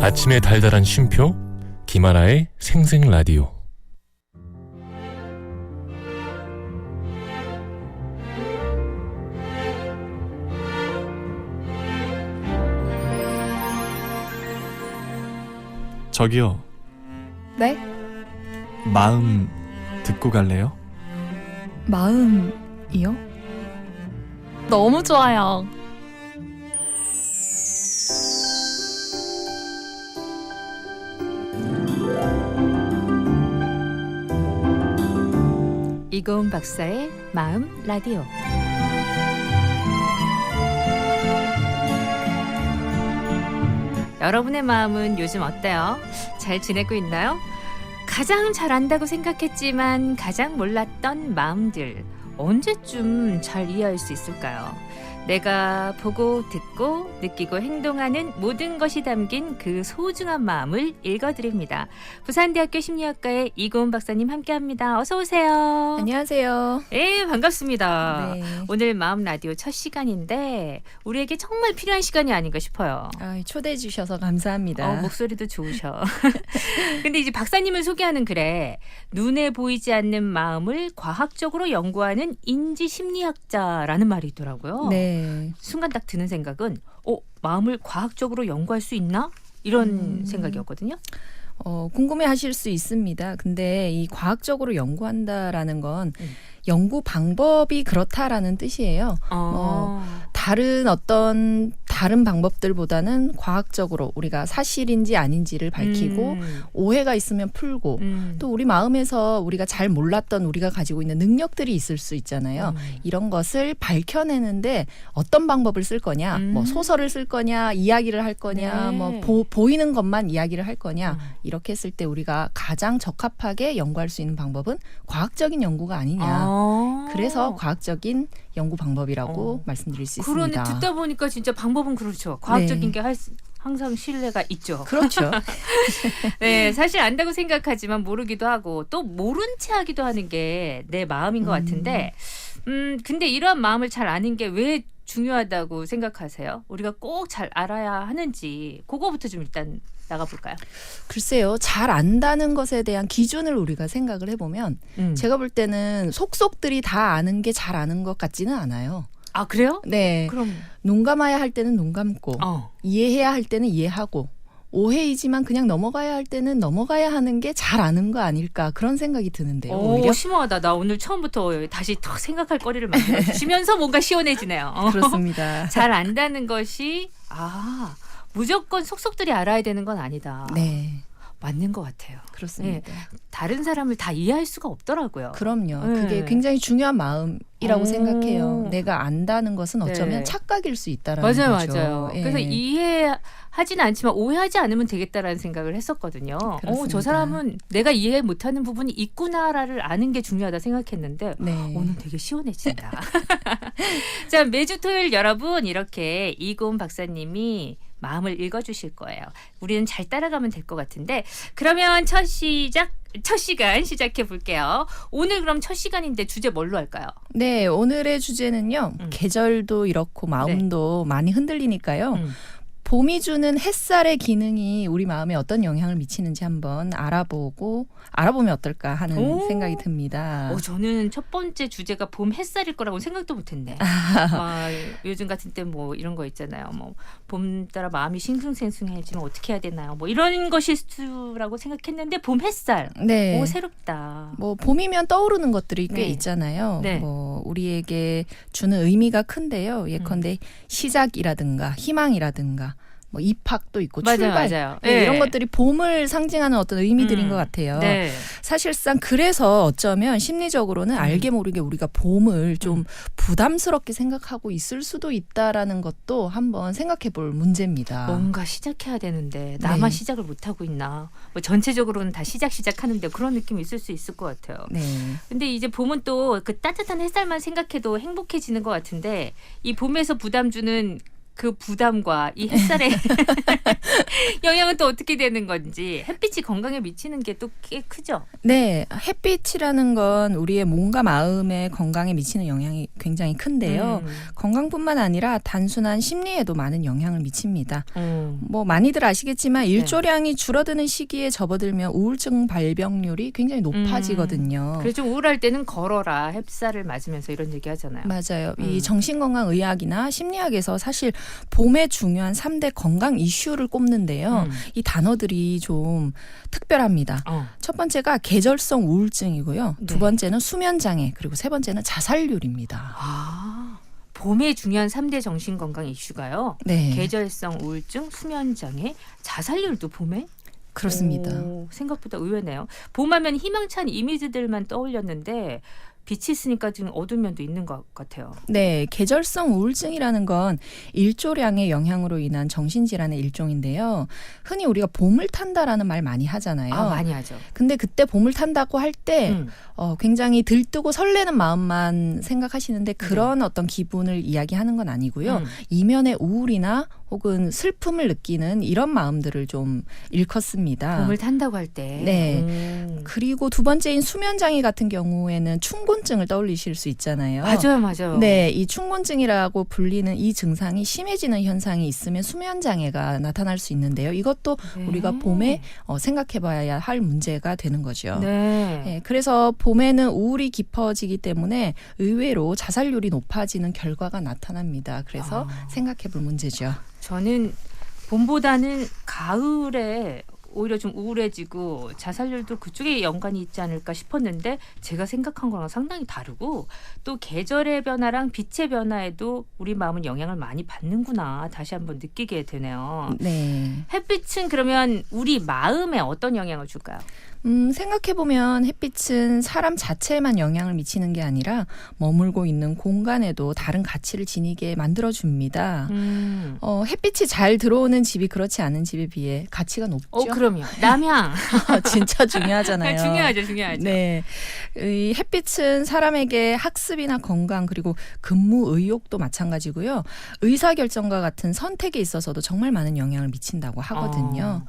아침의 달달한 쉼표 김하나의 생생라디오. 저기요, 네? 마음 듣고 갈래요? 마음이요? 너무 좋아요. 이고은 박사의 마음 라디오. 여러분의 마음은 요즘 어때요? 잘 지내고 있나요? 가장 잘 안다고 생각했지만 가장 몰랐던 마음들, 언제쯤 잘 이해할 수 있을까요? 내가 보고 듣고 느끼고 행동하는 모든 것이 담긴 그 소중한 마음을 읽어드립니다. 부산대학교 심리학과의 이고은 박사님 함께합니다. 어서 오세요. 안녕하세요. 네, 반갑습니다. 네. 오늘 마음 라디오 첫 시간인데 우리에게 정말 필요한 시간이 아닌가 싶어요. 초대해 주셔서 감사합니다. 목소리도 좋으셔. 근데 이제 박사님을 소개하는 글에 눈에 보이지 않는 마음을 과학적으로 연구하는 인지심리학자라는 말이 있더라고요. 네. 순간 딱 드는 생각은 마음을 과학적으로 연구할 수 있나? 이런 생각이었거든요. 궁금해 하실 수 있습니다. 근데 이 과학적으로 연구한다라는 건 연구 방법이 그렇다라는 뜻이에요. 다른 방법들보다는 과학적으로 우리가 사실인지 아닌지를 밝히고 오해가 있으면 풀고 또 우리 마음에서 우리가 잘 몰랐던 우리가 가지고 있는 능력들이 있을 수 있잖아요. 이런 것을 밝혀내는데 어떤 방법을 쓸 거냐, 뭐 소설을 쓸 거냐, 이야기를 할 거냐, 네. 뭐 보이는 것만 이야기를 할 거냐, 이렇게 했을 때 우리가 가장 적합하게 연구할 수 있는 방법은 과학적인 연구가 아니냐. 그래서 과학적인 연구 방법이라고 말씀드릴 수 있습니다. 그러네. 듣다 보니까 진짜 방법은 그렇죠. 과학적인 게 항상 신뢰가 있죠. 그렇죠. 네, 사실 안다고 생각하지만 모르기도 하고 또 모른 채 하기도 하는 게 내 마음인 것 같은데 근데 이러한 마음을 잘 아는 게 왜 중요하다고 생각하세요? 우리가 꼭 잘 알아야 하는지 그거부터 좀 일단 나가볼까요? 글쎄요. 잘 안다는 것에 대한 기준을 우리가 생각을 해보면 제가 볼 때는 속속들이 다 아는 게 잘 아는 것 같지는 않아요. 아, 그래요? 네. 그럼 눈 감아야 할 때는 눈 감고 이해해야 할 때는 이해하고 오해이지만 그냥 넘어가야 할 때는 넘어가야 하는 게 잘 아는 거 아닐까 그런 생각이 드는데요. 오히려 심오하다. 나 오늘 처음부터 다시 더 생각할 거리를 만들어 주시면서 뭔가 시원해지네요. 그렇습니다. 잘 안다는 것이 무조건 속속들이 알아야 되는 건 아니다. 네. 맞는 것 같아요. 그렇습니다. 네. 다른 사람을 다 이해할 수가 없더라고요. 그럼요. 네. 그게 굉장히 중요한 마음이라고 생각해요. 내가 안다는 것은 어쩌면 네. 착각일 수 있다라는 맞아요, 거죠. 맞아요. 예. 그래서 이해하지는 않지만 오해하지 않으면 되겠다라는 생각을 했었거든요. 그렇습니다. 저 사람은 내가 이해 못하는 부분이 있구나를 아는 게 중요하다 생각했는데 네. 오늘 되게 시원해진다. 자, 매주 토요일 여러분 이렇게 이고은 박사님이 마음을 읽어주실 거예요. 우리는 잘 따라가면 될 것 같은데 그러면 첫 시간 시작해 볼게요. 오늘 그럼 첫 시간인데 주제 뭘로 할까요? 네, 오늘의 주제는요. 계절도 이렇고 마음도 많이 흔들리니까요. 봄이 주는 햇살의 기능이 우리 마음에 어떤 영향을 미치는지 한번 알아보면 어떨까 하는 생각이 듭니다. 저는 첫 번째 주제가 봄 햇살일 거라고 생각도 못했네. 요즘 같은 때 뭐 이런 거 있잖아요. 뭐 봄 따라 마음이 싱숭생숭해지면 어떻게 해야 되나요? 뭐 이런 것일 수라고 생각했는데 봄 햇살. 네. 새롭다. 뭐 봄이면 떠오르는 것들이 꽤 네. 있잖아요. 네. 뭐 우리에게 주는 의미가 큰데요. 예컨대 시작이라든가 희망이라든가 뭐 입학도 있고 출발 맞아요. 네, 네. 이런 것들이 봄을 상징하는 어떤 의미들인 것 같아요. 네. 사실상 그래서 어쩌면 심리적으로는 알게 모르게 우리가 봄을 좀 부담스럽게 생각하고 있을 수도 있다라는 것도 한번 생각해 볼 문제입니다. 뭔가 시작해야 되는데 나만 네. 시작을 못하고 있나. 뭐 전체적으로는 다 시작하는데 그런 느낌이 있을 수 있을 것 같아요. 네. 근데 이제 봄은 또 그 따뜻한 햇살만 생각해도 행복해지는 것 같은데 이 봄에서 부담 주는 그 부담과 이 햇살의 영향은 또 어떻게 되는 건지 햇빛이 건강에 미치는 게 또 꽤 크죠. 네, 햇빛이라는 건 우리의 몸과 마음의 건강에 미치는 영향이 굉장히 큰데요. 건강뿐만 아니라 단순한 심리에도 많은 영향을 미칩니다. 뭐 많이들 아시겠지만 일조량이 줄어드는 시기에 접어들면 우울증 발병률이 굉장히 높아지거든요. 그래서 좀 우울할 때는 걸어라. 햇살을 맞으면서 이런 얘기 하잖아요. 맞아요. 이 정신건강의학이나 심리학에서 사실 봄에 중요한 3대 건강 이슈를 꼽는데요. 이 단어들이 좀 특별합니다. 첫 번째가 계절성 우울증이고요. 두 번째는 수면장애, 그리고 세 번째는 자살률입니다. 아, 봄에 중요한 3대 정신건강 이슈가요. 네. 계절성 우울증, 수면장애, 자살률도 봄에? 그렇습니다. 오, 생각보다 의외네요. 봄하면 희망찬 이미지들만 떠올렸는데 빛이 있으니까 지금 어두운 면도 있는 것 같아요. 네, 계절성 우울증이라는 건 일조량의 영향으로 인한 정신질환의 일종인데요. 흔히 우리가 봄을 탄다라는 말 많이 하잖아요. 아, 많이 하죠. 근데 그때 봄을 탄다고 할 때 굉장히 들뜨고 설레는 마음만 생각하시는데 그런 어떤 기분을 이야기하는 건 아니고요. 이면의 우울이나 혹은 슬픔을 느끼는 이런 마음들을 좀 일컫습니다. 봄을 탄다고 할 때. 네. 그리고 두 번째인 수면장애 같은 경우에는 충곤증을 떠올리실 수 있잖아요. 맞아요. 네, 이 충곤증이라고 불리는 이 증상이 심해지는 현상이 있으면 수면장애가 나타날 수 있는데요. 이것도 우리가 봄에 생각해봐야 할 문제가 되는 거죠. 네. 네, 그래서 봄에는 우울이 깊어지기 때문에 의외로 자살률이 높아지는 결과가 나타납니다. 그래서 생각해볼 문제죠. 저는 봄보다는 가을에 오히려 좀 우울해지고 자살률도 그쪽에 연관이 있지 않을까 싶었는데 제가 생각한 거랑 상당히 다르고 또 계절의 변화랑 빛의 변화에도 우리 마음은 영향을 많이 받는구나 다시 한번 느끼게 되네요. 네. 햇빛은 그러면 우리 마음에 어떤 영향을 줄까요? 생각해보면 햇빛은 사람 자체에만 영향을 미치는 게 아니라 머물고 있는 공간에도 다른 가치를 지니게 만들어줍니다. 햇빛이 잘 들어오는 집이 그렇지 않은 집에 비해 가치가 높죠. 그럼요. 남향. 진짜 중요하잖아요. 중요하죠. 네, 이 햇빛은 사람에게 학습이나 건강 그리고 근무 의욕도 마찬가지고요. 의사결정과 같은 선택에 있어서도 정말 많은 영향을 미친다고 하거든요.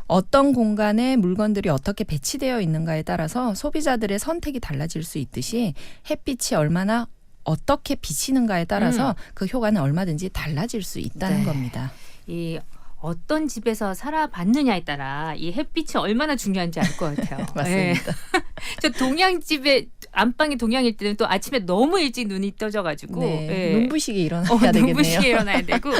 어떤 공간에 물건들이 어떻게 배치되어 있는가에 따라서 소비자들의 선택이 달라질 수 있듯이 햇빛이 얼마나 어떻게 비치는가에 따라서 그 효과는 얼마든지 달라질 수 있다는 겁니다. 이 어떤 집에서 살아봤느냐에 따라 이 햇빛이 얼마나 중요한지 알 것 같아요. 맞습니다. 네. 저 동양집에 안방이 동양일 때는 또 아침에 너무 일찍 눈이 떠져가지고 눈부시게 일어나야 되겠네요. 눈부시게 일어나야 되고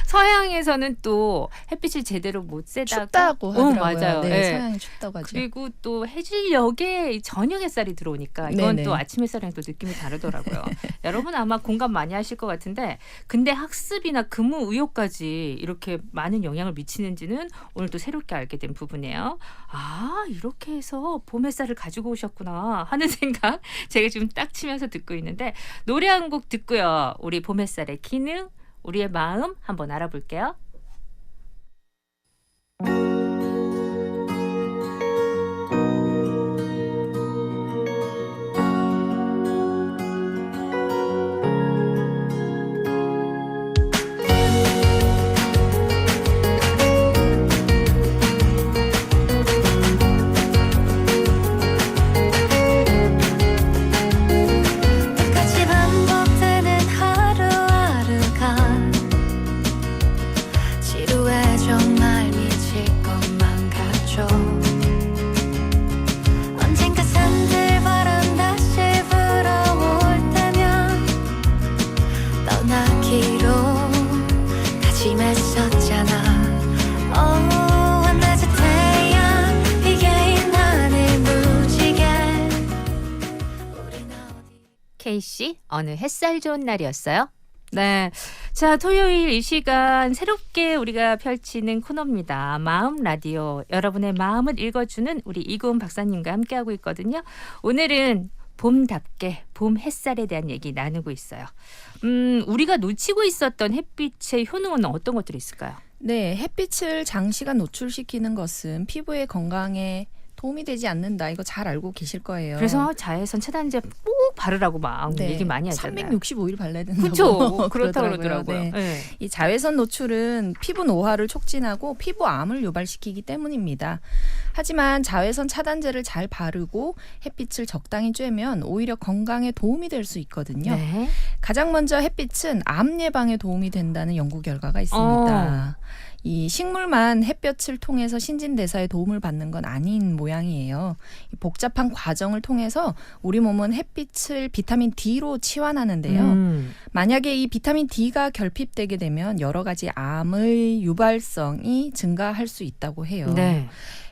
서양에서는 또 햇빛을 제대로 못 쐬다가 춥다고 하더라고요. 맞아요. 네, 서양이 춥다고 하죠. 그리고 또 해질녘에 저녁 햇살이 들어오니까 이건 또 아침 햇살이랑 또 느낌이 다르더라고요. 여러분 아마 공감 많이 하실 것 같은데 근데 학습이나 근무 의욕까지 이렇게 많은 영향을 미치는지는 오늘 또 새롭게 알게 된 부분이에요. 아, 이렇게 해서 봄 햇살을 가지고 오셨구나 하는 생각 제가 지금 딱 치면서 듣고 있는데 노래 한 곡 듣고요. 우리 봄 햇살의 기능, 우리의 마음 한번 알아볼게요. K씨, 어느 햇살 좋은 날이었어요? 네. 자, 토요일 이 시간 새롭게 우리가 펼치는 코너입니다. 마음 라디오. 여러분의 마음을 읽어주는 우리 이고은 박사님과 함께하고 있거든요. 오늘은 봄답게 봄 햇살에 대한 얘기 나누고 있어요. 우리가 놓치고 있었던 햇빛의 효능은 어떤 것들이 있을까요? 네, 햇빛을 장시간 노출시키는 것은 피부의 건강에 도움이 되지 않는다. 이거 잘 알고 계실 거예요. 그래서 자외선 차단제 꼭 바르라고 막 네. 얘기 많이 하잖아요. 365일 발라야 된다고. 그렇죠. 그렇다고 그러더라고요. 그러더라고요. 네. 네. 이 자외선 노출은 피부 노화를 촉진하고 피부암을 유발시키기 때문입니다. 하지만 자외선 차단제를 잘 바르고 햇빛을 적당히 쬐면 오히려 건강에 도움이 될 수 있거든요. 네. 가장 먼저 햇빛은 암 예방에 도움이 된다는 연구 결과가 있습니다. 이 식물만 햇볕을 통해서 신진대사에 도움을 받는 건 아닌 모양이에요. 이 복잡한 과정을 통해서 우리 몸은 햇빛을 비타민 D로 치환하는데요. 만약에 이 비타민 D가 결핍되게 되면 여러 가지 암의 유발성이 증가할 수 있다고 해요. 네.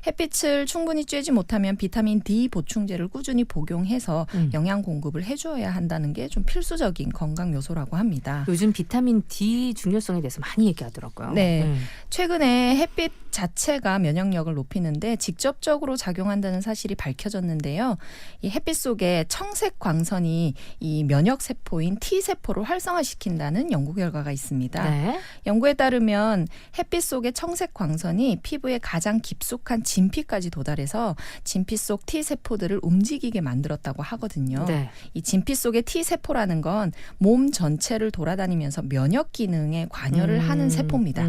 햇빛을 충분히 쬐지 못하면 비타민 D 보충제를 꾸준히 복용해서 영양 공급을 해줘야 한다는 게 좀 필수적인 건강 요소라고 합니다. 요즘 비타민 D 중요성에 대해서 많이 얘기하더라고요. 네. 최근에 햇빛 자체가 면역력을 높이는데 직접적으로 작용한다는 사실이 밝혀졌는데요. 이 햇빛 속에 청색 광선이 이 면역 세포인 T 세포를 활성화시킨다는 연구 결과가 있습니다. 네. 연구에 따르면 햇빛 속의 청색 광선이 피부의 가장 깊숙한 진피까지 도달해서 진피 속 T 세포들을 움직이게 만들었다고 하거든요. 네. 이 진피 속의 T 세포라는 건 몸 전체를 돌아다니면서 면역 기능에 관여를 하는 세포입니다.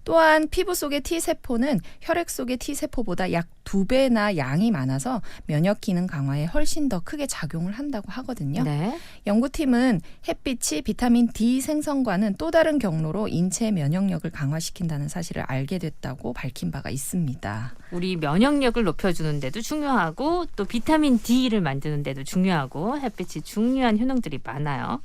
또한 피부 속의 T세포는 혈액 속의 T세포보다 약 2배나 양이 많아서 면역 기능 강화에 훨씬 더 크게 작용을 한다고 하거든요. 네. 연구팀은 햇빛이 비타민 D 생성과는 또 다른 경로로 인체 면역력을 강화시킨다는 사실을 알게 됐다고 밝힌 바가 있습니다. 우리 면역력을 높여주는 데도 중요하고 또 비타민 D를 만드는 데도 중요하고 햇빛이 중요한 효능들이 많아요.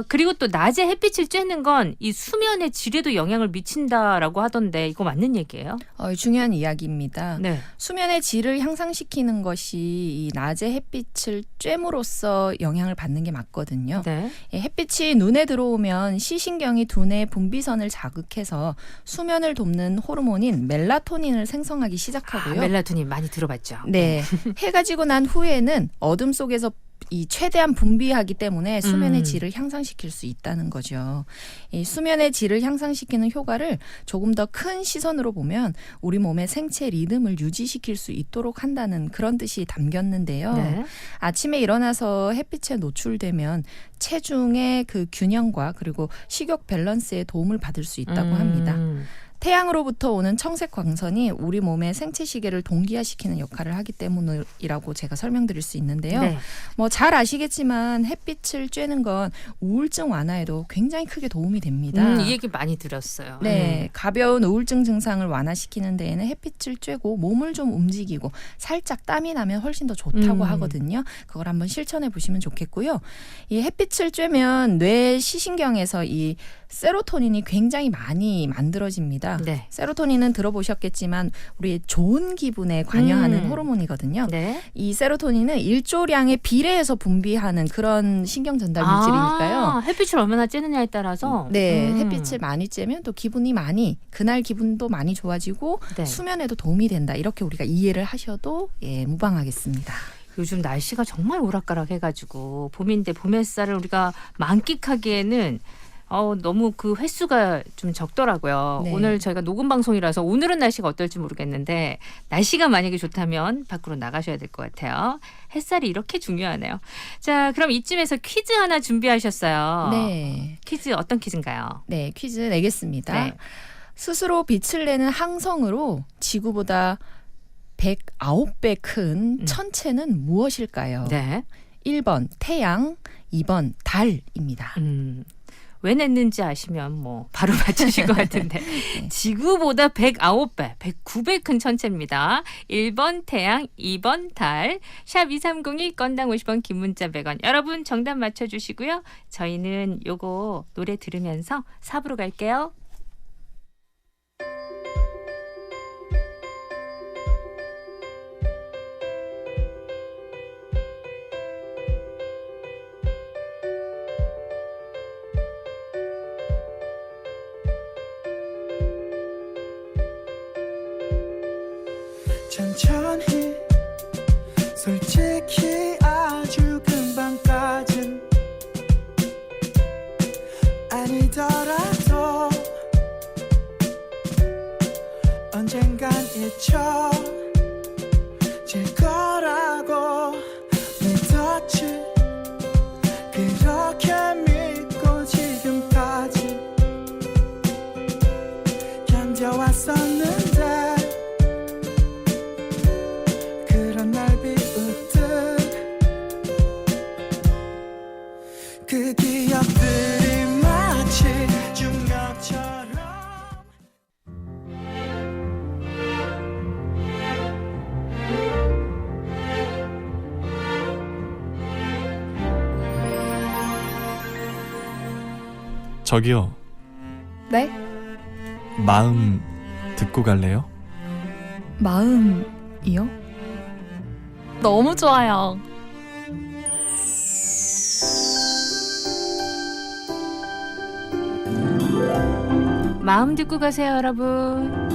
그리고 또 낮에 햇빛을 쬐는 건 이 수면의 질에도 영향을 미친다라고 하던데 이거 맞는 얘기예요? 중요한 이야기입니다. 네. 수면의 질을 향상시키는 것이 이 낮에 햇빛을 쬐므로써 영향을 받는 게 맞거든요. 네. 햇빛이 눈에 들어오면 시신경이 두뇌 분비선을 자극해서 수면을 돕는 호르몬인 멜라토닌을 생성하기 시작하고요. 멜라토닌 많이 들어봤죠? 네. 해가 지고 난 후에는 어둠 속에서 이 최대한 분비하기 때문에 수면의 질을 향상시킬 수 있다는 거죠. 이 수면의 질을 향상시키는 효과를 조금 더 큰 시선으로 보면 우리 몸의 생체 리듬을 유지시킬 수 있도록 한다는 그런 뜻이 담겼는데요. 네. 아침에 일어나서 햇빛에 노출되면 체중의 그 균형과 그리고 식욕 밸런스에 도움을 받을 수 있다고 합니다. 태양으로부터 오는 청색 광선이 우리 몸의 생체 시계를 동기화시키는 역할을 하기 때문이라고 제가 설명드릴 수 있는데요. 네. 뭐 잘 아시겠지만 햇빛을 쬐는 건 우울증 완화에도 굉장히 크게 도움이 됩니다. 이 얘기 많이 들었어요. 네, 가벼운 우울증 증상을 완화시키는 데에는 햇빛을 쬐고 몸을 좀 움직이고 살짝 땀이 나면 훨씬 더 좋다고 하거든요. 그걸 한번 실천해 보시면 좋겠고요. 이 햇빛을 쬐면 뇌 시신경에서 이 세로토닌이 굉장히 많이 만들어집니다. 네. 세로토닌은 들어보셨겠지만 우리의 좋은 기분에 관여하는 호르몬이거든요. 네. 이 세로토닌은 일조량에 비례해서 분비하는 그런 신경 전달 물질이니까요. 햇빛을 얼마나 쬐느냐에 따라서 네, 햇빛을 많이 쬐면 또 기분이 많이 그날 기분도 많이 좋아지고 네. 수면에도 도움이 된다. 이렇게 우리가 이해를 하셔도 무방하겠습니다. 요즘 날씨가 정말 오락가락해가지고 봄인데 봄 햇살을 우리가 만끽하기에는 너무 그 횟수가 좀 적더라고요. 네. 오늘 저희가 녹음 방송이라서 오늘은 날씨가 어떨지 모르겠는데 날씨가 만약에 좋다면 밖으로 나가셔야 될 것 같아요. 햇살이 이렇게 중요하네요. 자, 그럼 이쯤에서 퀴즈 하나 준비하셨어요. 네, 퀴즈 어떤 퀴즈인가요? 네, 퀴즈 내겠습니다. 네. 스스로 빛을 내는 항성으로 지구보다 109배 큰 천체는 무엇일까요? 네. 1번 태양, 2번 달입니다. 왜 냈는지 아시면 뭐 바로 맞추실 것 같은데 네. 지구보다 109배, 109배 큰 천체입니다. 1번 태양, 2번 달. 샵 2302 건당 50원 긴 문자 100원. 여러분 정답 맞춰주시고요. 저희는 요거 노래 들으면서 4부로 갈게요. 천천히 솔직히 아주 금방까진 아니더라도 언젠간 잊혀 질 거라고 믿었지. 그렇게 믿고 지금까지 견뎌왔었는데 그런 날 비웃듯 그 기억들이 마치 중력처럼. 저기요. 네? 마음 듣고 갈래요? 마음이요? 너무 좋아요. 마음 듣고 가세요, 여러분.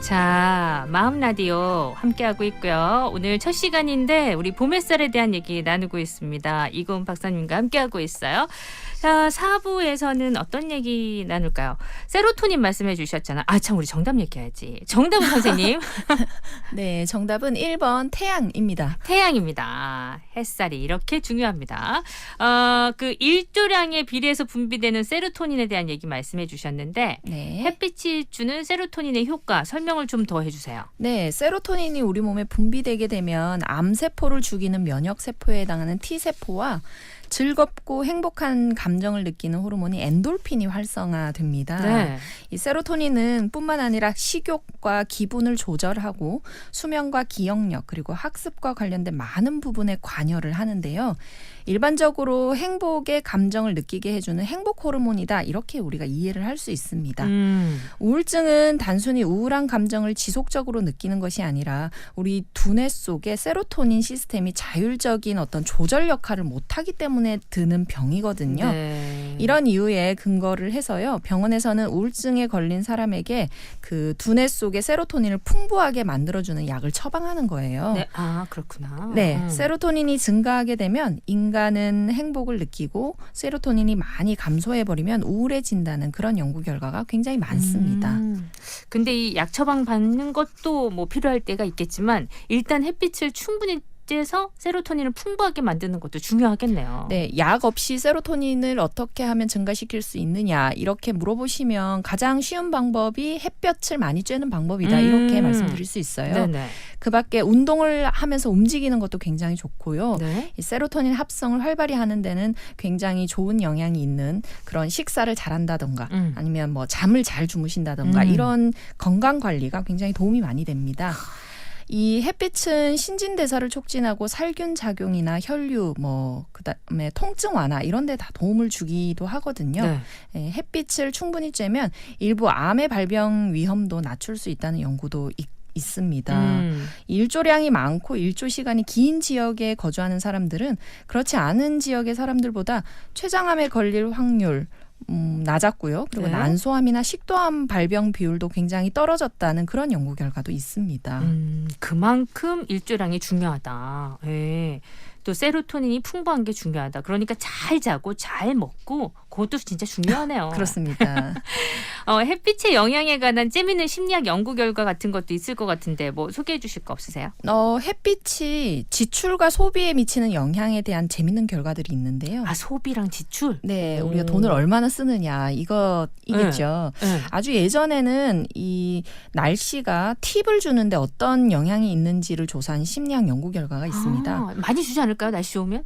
자, 마음 라디오 함께하고 있고요. 오늘 첫 시간인데 우리 봄 햇살에 대한 얘기 나누고 있습니다. 이고은 박사님과 함께하고 있어요. 자, 4부에서는 어떤 얘기 나눌까요? 세로토닌 말씀해 주셨잖아. 아, 참, 우리 정답 얘기해야지. 정답은 선생님. 네, 정답은 1번 태양입니다. 태양입니다. 햇살이 이렇게 중요합니다. 그 일조량에 비례해서 분비되는 세로토닌에 대한 얘기 말씀해 주셨는데 네. 햇빛이 주는 세로토닌의 효과 설명을 좀 더 해주세요. 네, 세로토닌이 우리 몸에 분비되게 되면 암세포를 죽이는 면역세포에 해당하는 T세포와 즐겁고 행복한 감정을 느끼는 호르몬이 엔돌핀이 활성화됩니다. 네. 이 세로토닌은 뿐만 아니라 식욕과 기분을 조절하고 수면과 기억력 그리고 학습과 관련된 많은 부분에 관여를 하는데요. 일반적으로 행복의 감정을 느끼게 해주는 행복 호르몬이다. 이렇게 우리가 이해를 할 수 있습니다. 우울증은 단순히 우울한 감정을 지속적으로 느끼는 것이 아니라 우리 두뇌 속에 세로토닌 시스템이 자율적인 어떤 조절 역할을 못하기 때문에 드는 병이거든요. 네. 이런 이유에 근거를 해서요. 병원에서는 우울증에 걸린 사람에게 그 두뇌 속에 세로토닌을 풍부하게 만들어주는 약을 처방하는 거예요. 네. 아, 그렇구나. 네, 세로토닌이 증가하게 되면 인간은 행복을 느끼고 세로토닌이 많이 감소해버리면 우울해진다는 그런 연구 결과가 굉장히 많습니다. 근데 이 약 처방 받는 것도 뭐 필요할 때가 있겠지만 일단 햇빛을 충분히 쬐서 세로토닌을 풍부하게 만드는 것도 중요하겠네요. 네, 약 없이 세로토닌을 어떻게 하면 증가시킬 수 있느냐 이렇게 물어보시면 가장 쉬운 방법이 햇볕을 많이 쬐는 방법이다 이렇게 말씀드릴 수 있어요. 네네. 그밖에 운동을 하면서 움직이는 것도 굉장히 좋고요. 네. 이 세로토닌 합성을 활발히 하는 데는 굉장히 좋은 영향이 있는 그런 식사를 잘한다던가 아니면 뭐 잠을 잘 주무신다던가 이런 건강 관리가 굉장히 도움이 많이 됩니다. 이 햇빛은 신진대사를 촉진하고 살균 작용이나 혈류, 뭐 그다음에 통증 완화 이런 데 다 도움을 주기도 하거든요. 네. 예, 햇빛을 충분히 쬐면 일부 암의 발병 위험도 낮출 수 있다는 연구도 있습니다. 일조량이 많고 일조 시간이 긴 지역에 거주하는 사람들은 그렇지 않은 지역의 사람들보다 췌장암에 걸릴 확률 낮았고요. 그리고 네. 난소암이나 식도암 발병 비율도 굉장히 떨어졌다는 그런 연구 결과도 있습니다. 그만큼 일조량이 중요하다. 예. 또 세로토닌이 풍부한 게 중요하다. 그러니까 잘 자고 잘 먹고 그것도 진짜 중요하네요. 그렇습니다. 햇빛의 영향에 관한 재미있는 심리학 연구 결과 같은 것도 있을 것 같은데 뭐 소개해 주실 거 없으세요? 햇빛이 지출과 소비에 미치는 영향에 대한 재미있는 결과들이 있는데요. 아, 소비랑 지출? 네, 우리가 돈을 얼마나 쓰느냐 이거이겠죠. 네. 아주 예전에는 이 날씨가 팁을 주는데 어떤 영향이 있는지를 조사한 심리학 연구 결과가 있습니다. 아, 많이 주지 않을까요? 날씨 오면?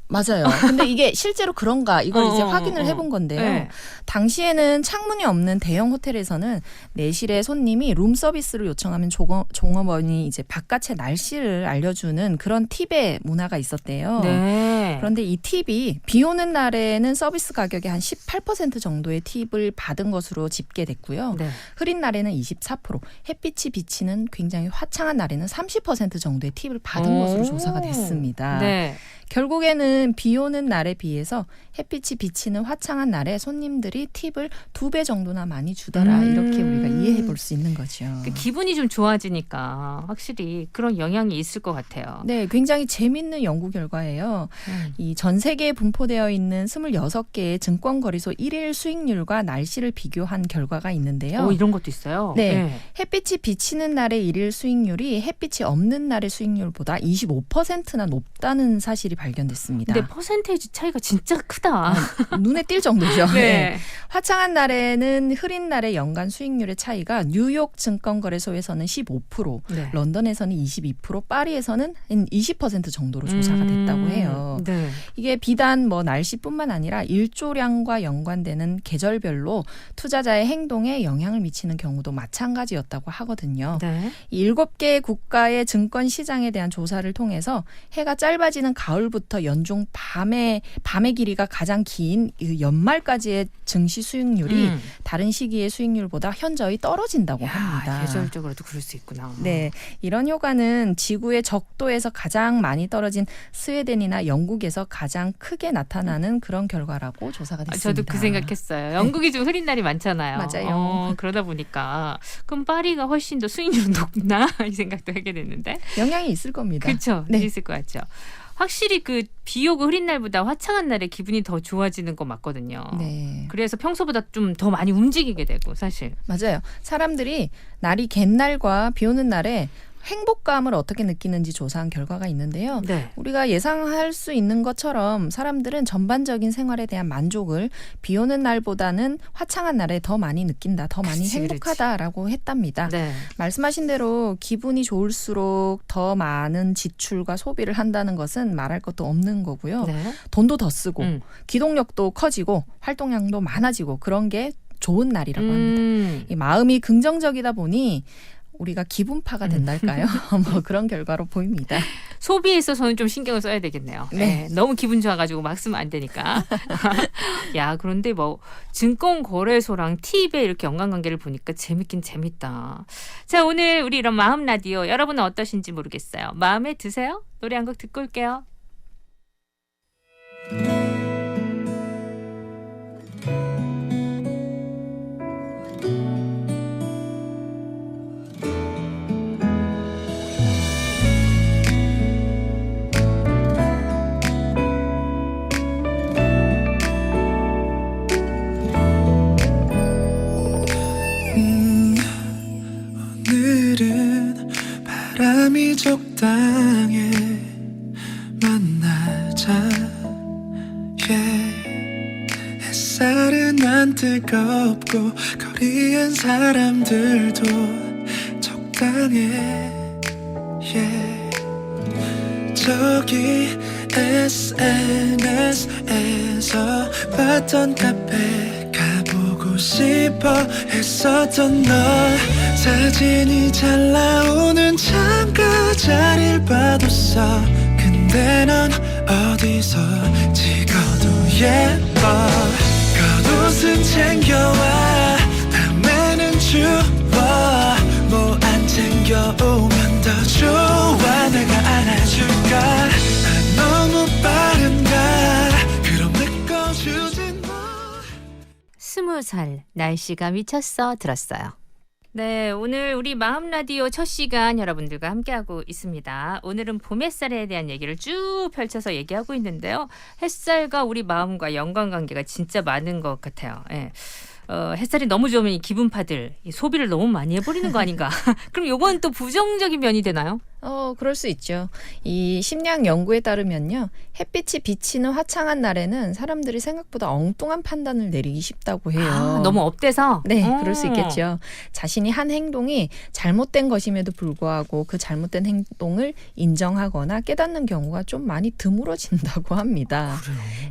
맞아요. 근데 이게 실제로 그런가 이걸 이제 확인을 해본 건데요. 네. 당시에는 창문이 없는 대형 호텔에서는 내실의 손님이 룸 서비스를 요청하면 종업원이 이제 바깥의 날씨를 알려주는 그런 팁의 문화가 있었대요. 네. 그런데 이 팁이 비 오는 날에는 서비스 가격의 한 18% 정도의 팁을 받은 것으로 집계됐고요. 네. 흐린 날에는 24%, 햇빛이 비치는 굉장히 화창한 날에는 30% 정도의 팁을 받은 것으로 조사가 됐습니다. 네. 결국에는 비 오는 날에 비해서 햇빛이 비치는 화창한 날에 손님들이 팁을 2배 정도나 많이 주더라. 이렇게 우리가 이해해 볼 수 있는 거죠. 그 기분이 좀 좋아지니까 확실히 그런 영향이 있을 것 같아요. 네, 굉장히 재밌는 연구 결과예요. 이 전 세계에 분포되어 있는 26개의 증권거래소 1일 수익률과 날씨를 비교한 결과가 있는데요. 오, 이런 것도 있어요. 네. 햇빛이 비치는 날의 일일 수익률이 햇빛이 없는 날의 수익률보다 25%나 높다는 사실이 발견됐습니다. 근데 퍼센테이지 차이가 진짜 크다. 눈에 띌 정도죠. 네. 화창한 날에는 흐린 날의 연간 수익률의 차이가 뉴욕 증권거래소에서는 15%, 네. 런던에서는 22%, 파리에서는 20% 정도로 조사가 됐다고 해요. 네. 이게 비단 뭐 날씨뿐만 아니라 일조량과 연관되는 계절별로 투자자의 행동에 영향을 미치는 경우도 마찬가지였다고 하거든요. 네. 이 7개의 국가의 증권 시장에 대한 조사를 통해서 해가 짧아지는 가을부터 연중 밤의 길이가 가장 긴 연말까지의 증시 수익률이 다른 시기의 수익률보다 현저히 떨어진다고 합니다. 계절적으로도 그럴 수 있구나. 네, 이런 효과는 지구의 적도에서 가장 많이 떨어진 스웨덴이나 영국에서 가장 크게 나타나는 그런 결과라고 조사가 됐습니다. 저도 그 생각했어요. 영국이 좀 흐린 날이 많잖아요. 맞아요. 그러다 보니까 그럼 파리가 훨씬 더 수익률은 높나 이 생각도 하게 됐는데. 영향이 있을 겁니다. 그렇죠. 네. 있을 것 같죠. 확실히 그 비 오고 흐린 날보다 화창한 날에 기분이 더 좋아지는 거 맞거든요. 네. 그래서 평소보다 좀 더 많이 움직이게 되고 사실. 맞아요. 사람들이 날이 갠 날과 비 오는 날에 행복감을 어떻게 느끼는지 조사한 결과가 있는데요. 네. 우리가 예상할 수 있는 것처럼 사람들은 전반적인 생활에 대한 만족을 비 오는 날보다는 화창한 날에 더 많이 느낀다, 더 많이 그렇지, 행복하다라고 했답니다. 네. 말씀하신 대로 기분이 좋을수록 더 많은 지출과 소비를 한다는 것은 말할 것도 없는 거고요. 네. 돈도 더 쓰고 기동력도 커지고 활동량도 많아지고 그런 게 좋은 날이라고 합니다. 이 마음이 긍정적이다 보니 우리가 기분파가 된달까요? 뭐 그런 결과로 보입니다. 소비에 있어서는 좀 신경을 써야 되겠네요. 네. 너무 기분 좋아가지고 막 쓰면 안 되니까. 야, 그런데 뭐 증권거래소랑 팁의 이렇게 연관관계를 보니까 재밌긴 재밌다. 자, 오늘 우리 이런 마음 라디오 여러분은 어떠신지 모르겠어요. 마음에 드세요? 노래 한 곡 듣고 올게요. 오늘은 바람이 적당해 만나자 햇살은 안 뜨겁고 거리엔 사람들도 적당해 저기 SNS에서 봤던 카페 가보고 싶어 했었던 너 사진이 잘 나오는 창가 자리를 봐뒀어 근데 넌 어디서 찍어도 예뻐 겉옷은 챙겨와 밤에는 추워 뭐 안 챙겨오면 더 좋아 내가 안아줄까 너무 빠른가 그럼 내 거 주진 뭐 20살 날씨가 미쳤어 들었어요. 네, 오늘 우리 마음 라디오 첫 시간 여러분들과 함께하고 있습니다. 오늘은 봄 햇살에 대한 얘기를 쭉 펼쳐서 얘기하고 있는데요. 햇살과 우리 마음과 연관관계가 진짜 많은 것 같아요. 예. 햇살이 너무 좋으면 이 기분파들 이 소비를 너무 많이 해버리는 거 아닌가. 그럼 요건 또 부정적인 면이 되나요? 그럴 수 있죠. 이 심리학 연구에 따르면요. 햇빛이 비치는 화창한 날에는 사람들이 생각보다 엉뚱한 판단을 내리기 쉽다고 해요. 너무 업돼서? 네, 그럴 수 있겠죠. 자신이 한 행동이 잘못된 것임에도 불구하고 그 잘못된 행동을 인정하거나 깨닫는 경우가 좀 많이 드물어진다고 합니다.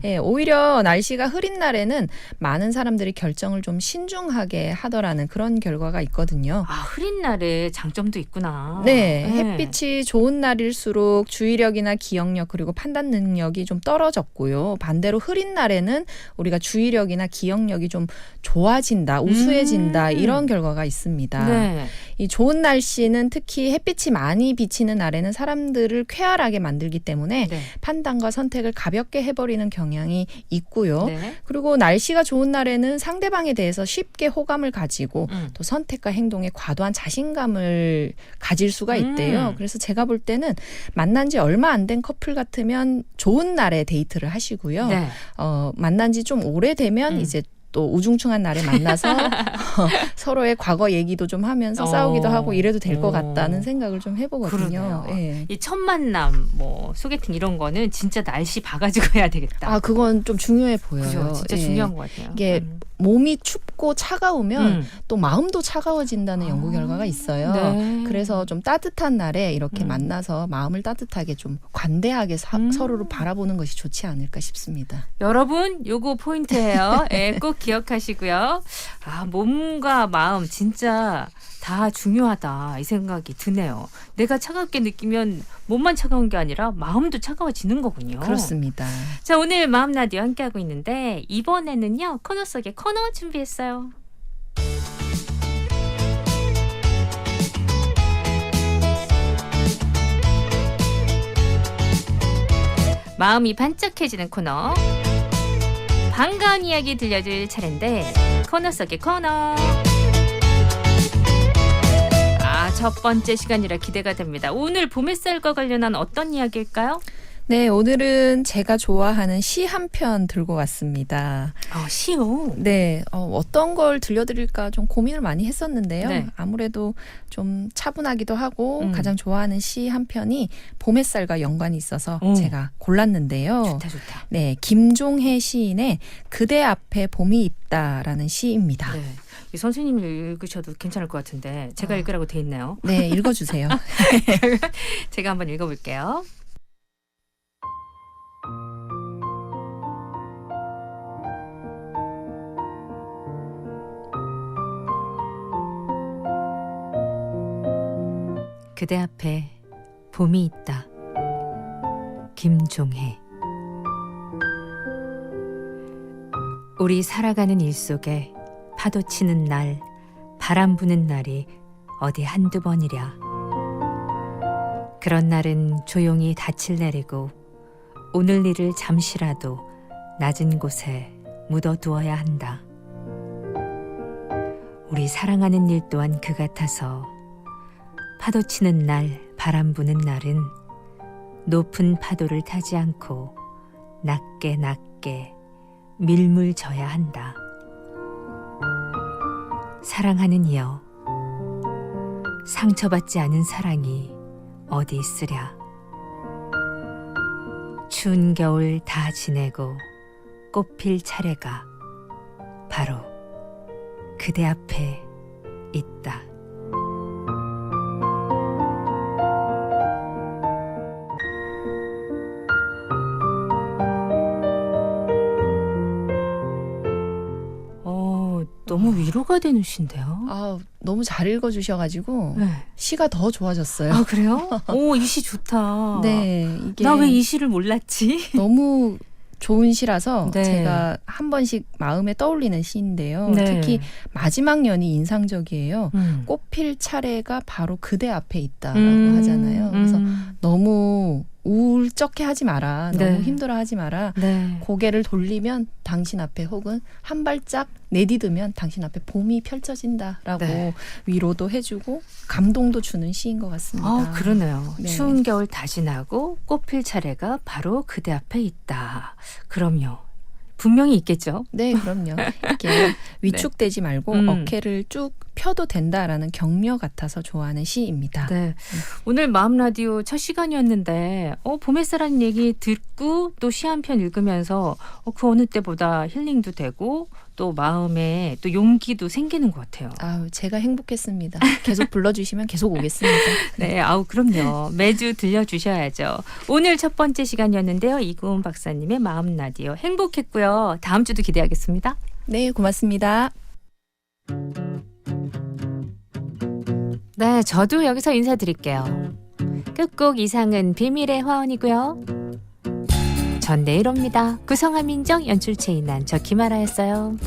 예, 오히려 날씨가 흐린 날에는 많은 사람들이 결정을 좀 신중하게 하더라는 그런 결과가 있거든요. 흐린 날에 장점도 있구나. 네, 햇빛이 그렇듯이 좋은 날일수록 주의력이나 기억력 그리고 판단 능력이 좀 떨어졌고요. 반대로 흐린 날에는 우리가 주의력이나 기억력이 좀 좋아진다, 우수해진다 이런 결과가 있습니다. 네. 이 좋은 날씨는 특히 햇빛이 많이 비치는 날에는 사람들을 쾌활하게 만들기 때문에 네. 판단과 선택을 가볍게 해버리는 경향이 있고요. 네. 그리고 날씨가 좋은 날에는 상대방에 대해서 쉽게 호감을 가지고 또 선택과 행동에 과도한 자신감을 가질 수가 있대요. 그래서 제가 볼 때는 만난 지 얼마 안 된 커플 같으면 좋은 날에 데이트를 하시고요. 네. 만난 지 좀 오래되면 이제 또 우중충한 날에 만나서 서로의 과거 얘기도 좀 하면서 싸우기도 하고 이래도 될 것 같다는 생각을 좀 해보거든요. 그러네요. 예. 이 첫 만남, 뭐 소개팅 이런 거는 진짜 날씨 봐가지고 해야 되겠다. 아, 그건 좀 중요해 보여요. 그죠? 진짜 예. 중요한 것 같아요. 이게 몸이 춥고 차가우면 또 마음도 차가워진다는 연구 결과가 있어요. 네. 그래서 좀 따뜻한 날에 이렇게 만나서 마음을 따뜻하게 좀 관대하게 서로를 바라보는 것이 좋지 않을까 싶습니다. 여러분, 요거 포인트예요. 예, 꼭 기억하시고요. 아, 몸과 마음 진짜 다 중요하다 이 생각이 드네요. 내가 차갑게 느끼면 몸만 차가운 게 아니라 마음도 차가워지는 거군요. 그렇습니다. 자, 오늘 마음 라디오 함께하고 있는데 이번에는요 코너 속의 코너 준비했어요. 마음이 반짝해지는 코너. 반가운 이야기 들려줄 차례인데 코너 속의 코너. 첫 번째 시간이라 기대가 됩니다. 오늘 봄햇살과 관련한 어떤 이야기일까요? 네, 오늘은 제가 좋아하는 시 한 편 들고 왔습니다. 시요? 네, 어떤 걸 들려드릴까 좀 고민을 많이 했었는데요. 네. 아무래도 좀 차분하기도 하고 가장 좋아하는 시 한 편이 봄햇살과 연관이 있어서 제가 골랐는데요. 좋다, 좋다. 네, 김종혜 시인의 그대 앞에 봄이 있다라는 시입니다. 네. 이 선생님이 읽으셔도 괜찮을 것 같은데 제가 읽으라고 돼 있나요? 네, 읽어주세요. 제가 한번 읽어볼게요. 그대 앞에 봄이 있다. 김종혜. 우리 살아가는 일 속에 파도 치는 날, 바람 부는 날이 어디 한두 번이랴. 그런 날은 조용히 닻을 내리고 오늘 일을 잠시라도 낮은 곳에 묻어두어야 한다. 우리 사랑하는 일 또한 그 같아서 파도 치는 날, 바람 부는 날은 높은 파도를 타지 않고 낮게 낮게 밀물 져야 한다. 사랑하는 이여, 상처받지 않은 사랑이 어디 있으랴. 추운 겨울 다 지내고 꽃필 차례가 바로 그대 앞에 있다. 너무 위로가 되는 시인데요. 너무 잘 읽어주셔가지고 네. 시가 더 좋아졌어요. 아, 그래요? 이 시 좋다. 네, 이게 나 왜 이 시를 몰랐지? 너무 좋은 시라서 네. 제가 한 번씩 마음에 떠올리는 시인데요. 네. 특히 마지막 년이 인상적이에요. 꽃필 차례가 바로 그대 앞에 있다라고 하잖아요. 그래서 너무 우울쩍해 하지 마라. 너무 네. 힘들어하지 마라. 네. 고개를 돌리면 당신 앞에 혹은 한 발짝 내디디면 당신 앞에 봄이 펼쳐진다라고 네. 위로도 해주고 감동도 주는 시인 것 같습니다. 그러네요. 네. 추운 겨울 다 지나고 꽃필 차례가 바로 그대 앞에 있다. 그럼요. 분명히 있겠죠. 네, 그럼요. 이렇게 위축되지 말고 어깨를 쭉 펴도 된다라는 격려 같아서 좋아하는 시입니다. 네. 오늘 마음 라디오 첫 시간이었는데 봄햇살하는 얘기 듣고 또 시 한 편 읽으면서 그 어느 때보다 힐링도 되고 또 마음에 또 용기도 생기는 것 같아요. 제가 행복했습니다. 계속 불러주시면 계속 오겠습니다. 네, 그럼요. 매주 들려주셔야죠. 오늘 첫 번째 시간이었는데요. 이구은 박사님의 마음 라디오 행복했고요. 다음 주도 기대하겠습니다. 네, 고맙습니다. 네, 저도 여기서 인사드릴게요. 끝곡 이상은 비밀의 화원이고요. 전 내일 옵니다. 구성한 민정, 연출 최인난, 저 김아라였어요.